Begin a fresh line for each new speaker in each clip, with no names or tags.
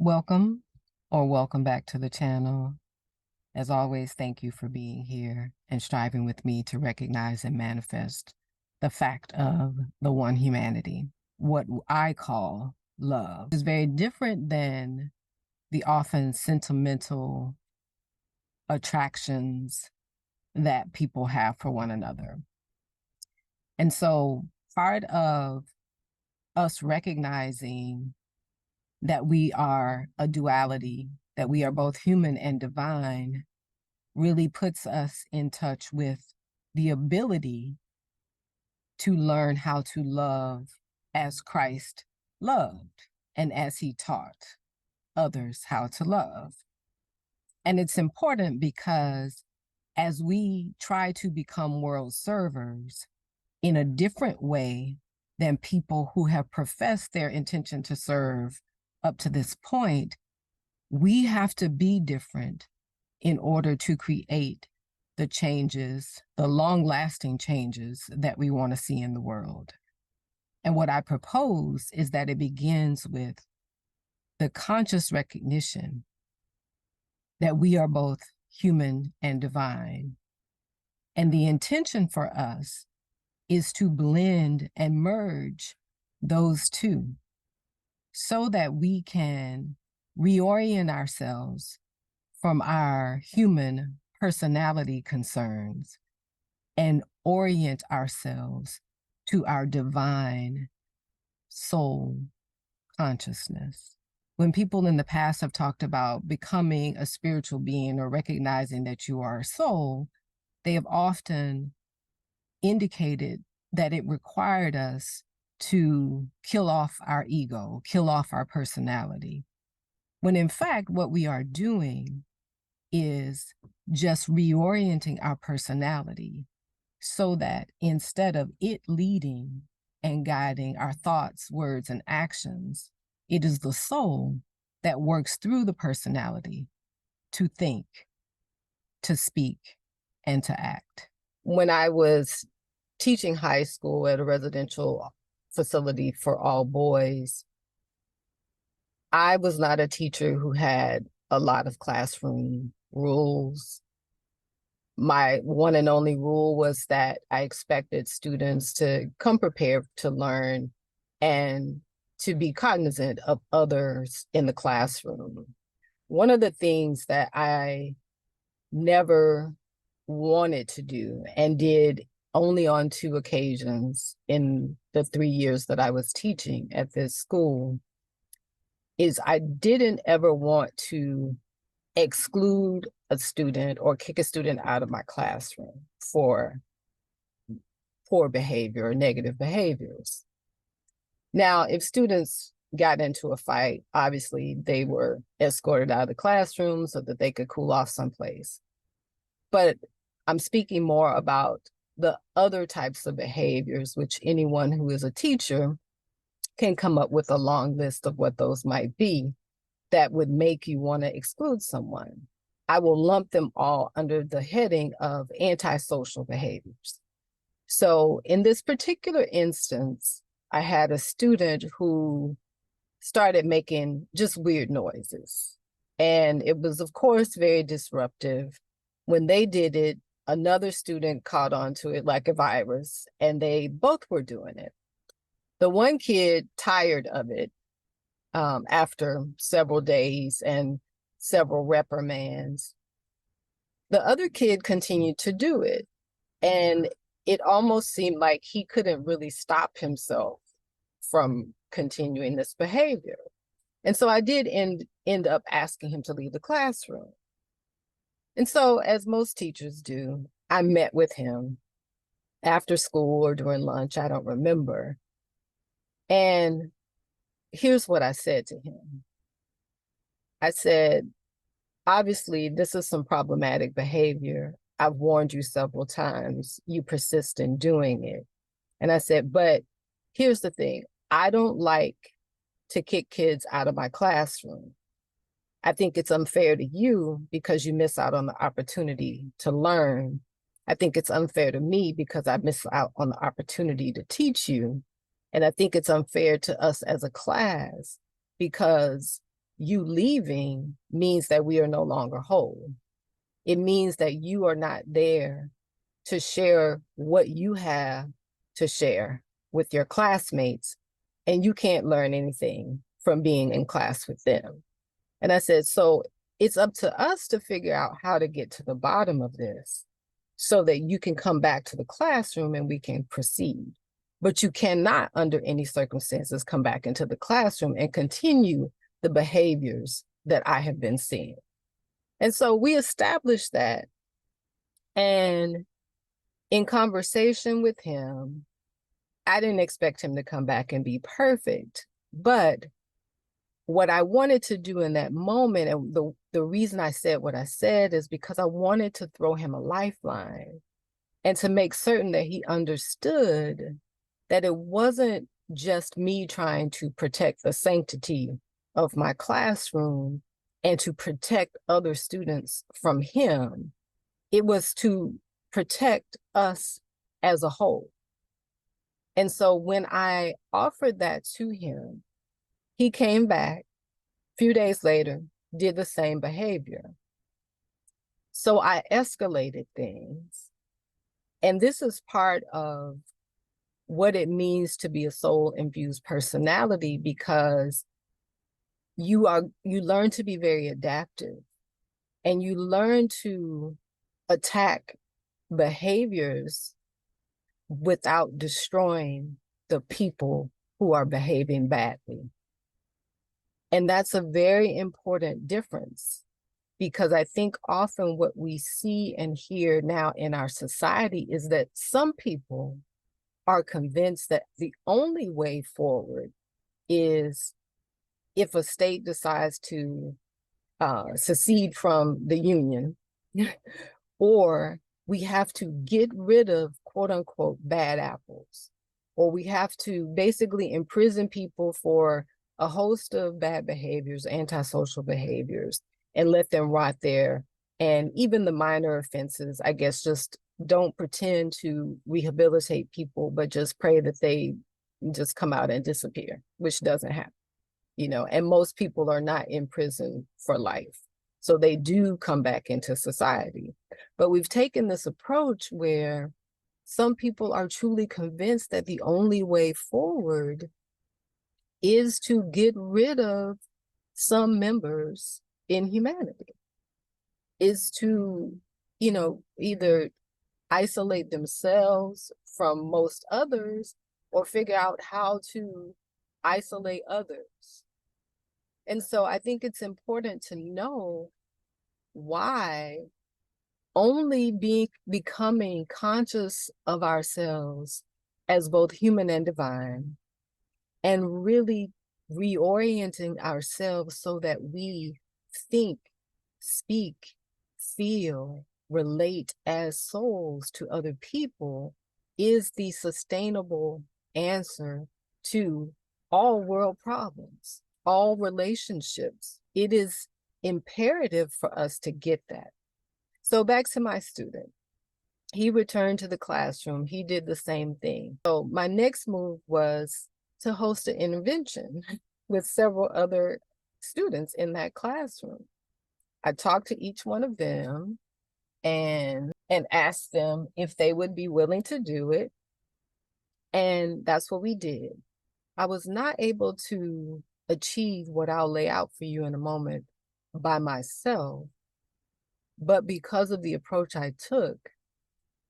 Welcome or welcome back to the channel. As always, thank you for being here and striving with me to recognize and manifest the fact of the one humanity. What I call love is very different than the often sentimental attractions that people have for one another. And so part of us recognizing that we are a duality, that we are both human and divine, really puts us in touch with the ability to learn how to love as Christ loved and as he taught others how to love. And it's important because as we try to become world servers in a different way than people who have professed their intention to serve up to this point, we have to be different in order to create the changes, the long-lasting changes that we want to see in the world. And what I propose is that it begins with the conscious recognition that we are both human and divine. And the intention for us is to blend and merge those two so that we can reorient ourselves from our human personality concerns and orient ourselves to our divine soul consciousness. When people in the past have talked about becoming a spiritual being or recognizing that you are a soul, they have often indicated that it required us to kill off our ego, kill off our personality. When in fact, what we are doing is just reorienting our personality so that instead of it leading and guiding our thoughts, words, and actions, it is the soul that works through the personality to think, to speak, and to act. When I was teaching high school at a residential facility for all boys, I was not a teacher who had a lot of classroom rules. My one and only rule was that I expected students to come prepared to learn and to be cognizant of others in the classroom. One of the things that I never wanted to do and did only on 2 occasions in the 3 years that I was teaching at this school is I didn't ever want to exclude a student or kick a student out of my classroom for poor behavior or negative behaviors. Now, if students got into a fight, obviously they were escorted out of the classroom so that they could cool off someplace. But I'm speaking more about the other types of behaviors, which anyone who is a teacher can come up with a long list of what those might be that would make you want to exclude someone. I will lump them all under the heading of antisocial behaviors. So in this particular instance, I had a student who started making just weird noises. And it was, of course, very disruptive. When they did it, another student caught on to it like a virus, and they both were doing it. The one kid tired of it after several days and several reprimands. The other kid continued to do it, and it almost seemed like he couldn't really stop himself from continuing this behavior. And so I did end up asking him to leave the classroom. And so, as most teachers do, I met with him after school or during lunch, I don't remember. And here's what I said to him. I said, obviously, this is some problematic behavior. I've warned you several times. You persist in doing it. And I said, but here's the thing. I don't like to kick kids out of my classroom. I think it's unfair to you because you miss out on the opportunity to learn. I think it's unfair to me because I miss out on the opportunity to teach you. And I think it's unfair to us as a class because you leaving means that we are no longer whole. It means that you are not there to share what you have to share with your classmates, and you can't learn anything from being in class with them. And I said, so it's up to us to figure out how to get to the bottom of this so that you can come back to the classroom and we can proceed. But you cannot, under any circumstances, come back into the classroom and continue the behaviors that I have been seeing. And so we established that. And in conversation with him, I didn't expect him to come back and be perfect. But what I wanted to do in that moment, and the reason I said what I said, is because I wanted to throw him a lifeline and to make certain that he understood that it wasn't just me trying to protect the sanctity of my classroom and to protect other students from him. It was to protect us as a whole. And so when I offered that to him, he came back a few days later, did the same behavior. So I escalated things. And this is part of what it means to be a soul-infused personality, because you learn to be very adaptive, and you learn to attack behaviors without destroying the people who are behaving badly. And that's a very important difference, because I think often what we see and hear now in our society is that some people are convinced that the only way forward is if a state decides to secede from the union, or we have to get rid of quote unquote bad apples, or we have to basically imprison people for a host of bad behaviors, antisocial behaviors, and let them rot there. And even the minor offenses, I guess, just don't pretend to rehabilitate people, but just pray that they just come out and disappear, which doesn't happen, and most people are not in prison for life. So they do come back into society. But we've taken this approach where some people are truly convinced that the only way forward is to get rid of some members in humanity, is to, either isolate themselves from most others or figure out how to isolate others. And so I think it's important to know why only becoming conscious of ourselves as both human and divine, and really reorienting ourselves so that we think, speak, feel, relate as souls to other people is the sustainable answer to all world problems, all relationships. It is imperative for us to get that. So back to my student. He returned to the classroom. He did the same thing. So my next move was to host an intervention with several other students in that classroom. I talked to each one of them and asked them if they would be willing to do it. And that's what we did. I was not able to achieve what I'll lay out for you in a moment by myself, but because of the approach I took,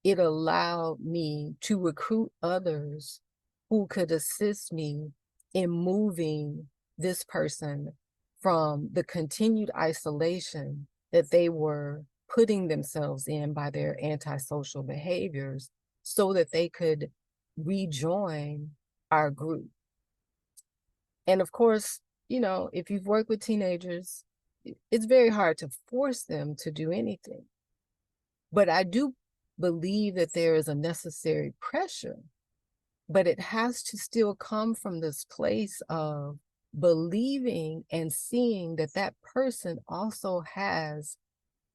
it allowed me to recruit others who could assist me in moving this person from the continued isolation that they were putting themselves in by their antisocial behaviors, so that they could rejoin our group. And of course, if you've worked with teenagers, it's very hard to force them to do anything. But I do believe that there is a necessary pressure, but it has to still come from this place of believing and seeing that that person also has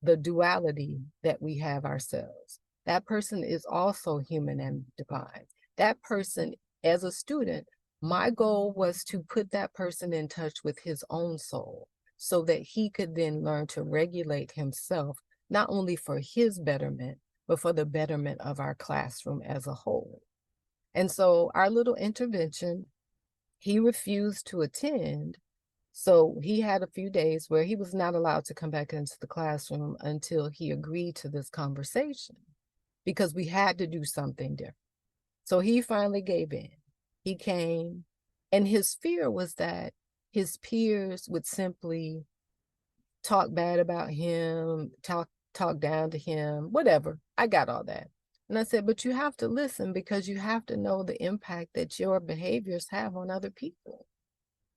the duality that we have ourselves. That person is also human and divine. That person, as a student, my goal was to put that person in touch with his own soul. so that he could then learn to regulate himself, not only for his betterment, but for the betterment of our classroom as a whole. And so our little intervention, he refused to attend. So he had a few days where he was not allowed to come back into the classroom until he agreed to this conversation, because we had to do something different. So he finally gave in. He came, and his fear was that his peers would simply talk bad about him, talk down to him, whatever. I got all that. And I said, but you have to listen, because you have to know the impact that your behaviors have on other people.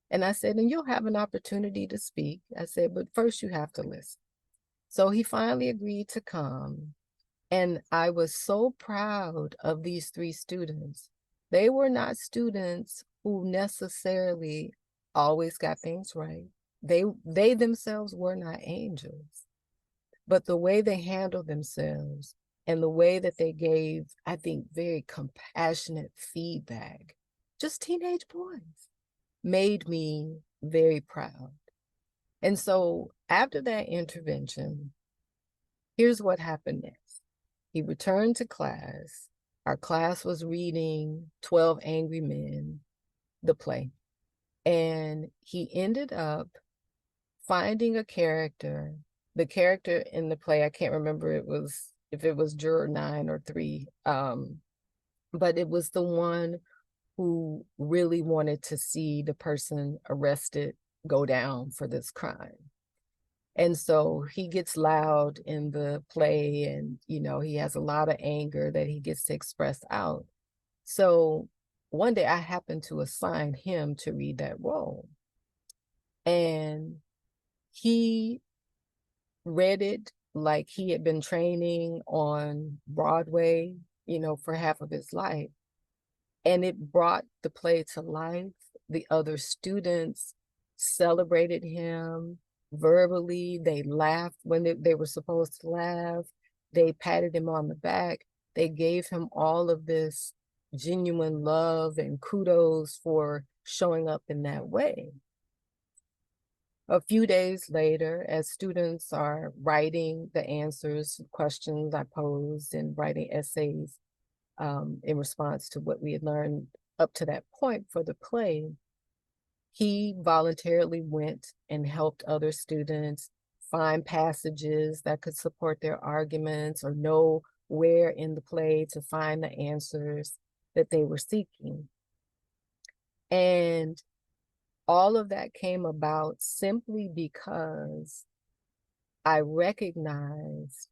And I said, and you'll have an opportunity to speak. I said, but first you have to listen. So he finally agreed to come. And I was so proud of these 3 students. They were not students who necessarily always got things right. They themselves were not angels, but the way they handled themselves and the way that they gave, I think, very compassionate feedback, just teenage boys, made me very proud. And so after that intervention, here's what happened next. He returned to class. Our class was reading 12 Angry Men, the play. And he ended up finding a character. The character in the play, I can't remember if it was Juror 9 or 3, but it was the one who really wanted to see the person arrested go down for this crime. And so he gets loud in the play, and, he has a lot of anger that he gets to express out. So one day I happened to assign him to read that role. And he read it like he had been training on Broadway, for half of his life. And it brought the play to life. The other students celebrated him verbally. They laughed when they were supposed to laugh. They patted him on the back. They gave him all of this genuine love and kudos for showing up in that way. A few days later, as students are writing the answers, questions I posed, and writing essays in response to what we had learned up to that point for the play, he voluntarily went and helped other students find passages that could support their arguments, or know where in the play to find the answers that they were seeking. And all of that came about simply because I recognized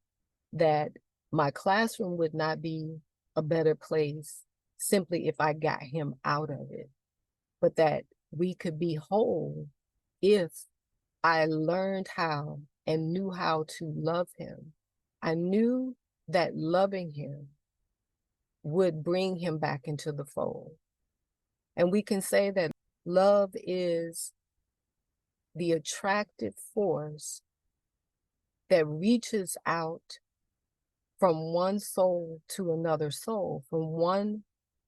that my classroom would not be a better place simply if I got him out of it, but that we could be whole if I learned how and knew how to love him. I knew that loving him would bring him back into the fold. And we can say that love is the attractive force that reaches out from one soul to another soul, from one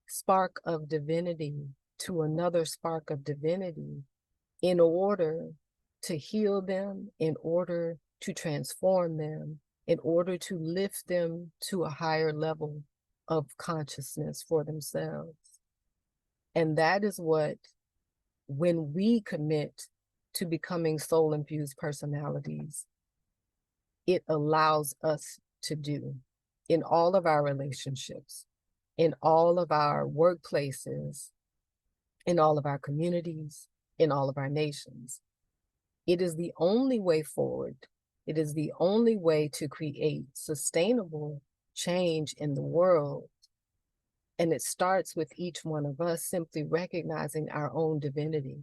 spark of divinity to another spark of divinity, in order to heal them, in order to transform them, in order to lift them to a higher level of consciousness for themselves. And that is what, when we commit to becoming soul-infused personalities, it allows us to do in all of our relationships, in all of our workplaces, in all of our communities, in all of our nations. It is the only way forward. It is the only way to create sustainable change in the world. And it starts with each one of us simply recognizing our own divinity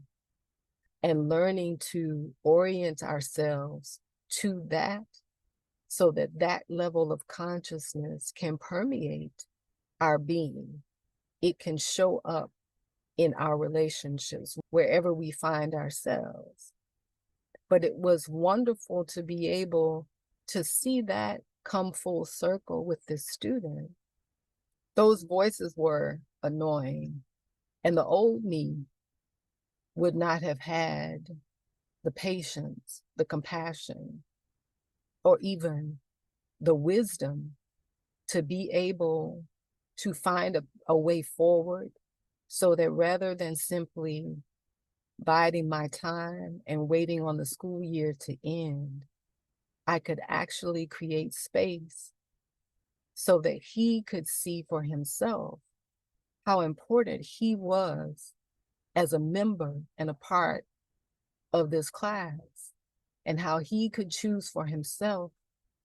and learning to orient ourselves to that, so that that level of consciousness can permeate our being. It can show up in our relationships, wherever we find ourselves. But it was wonderful to be able to see that come full circle with this student. Those voices were annoying, and the old me would not have had the patience, the compassion, or even the wisdom to be able to find a way forward, so that rather than simply biding my time and waiting on the school year to end, I could actually create space so that he could see for himself how important he was as a member and a part of this class, and how he could choose for himself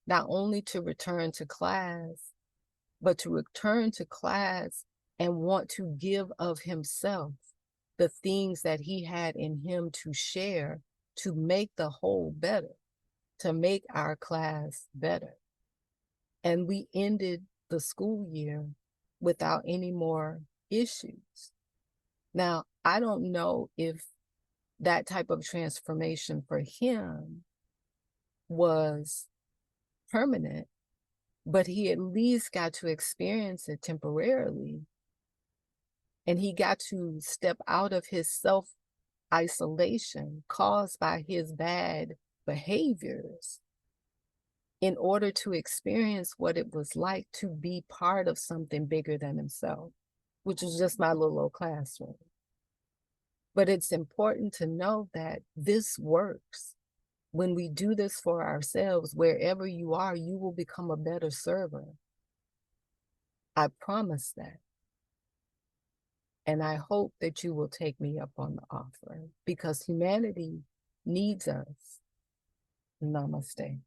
not only to return to class, but to return to class and want to give of himself the things that he had in him to share, to make the whole better, to make our class better. And we ended the school year without any more issues. Now, I don't know if that type of transformation for him was permanent, but he at least got to experience it temporarily. And he got to step out of his self-isolation caused by his bad behaviors in order to experience what it was like to be part of something bigger than himself, which is just my little old classroom. But it's important to know that this works. When we do this for ourselves, wherever you are, you will become a better server. I promise that. And I hope that you will take me up on the offer, because humanity needs us. Namaste.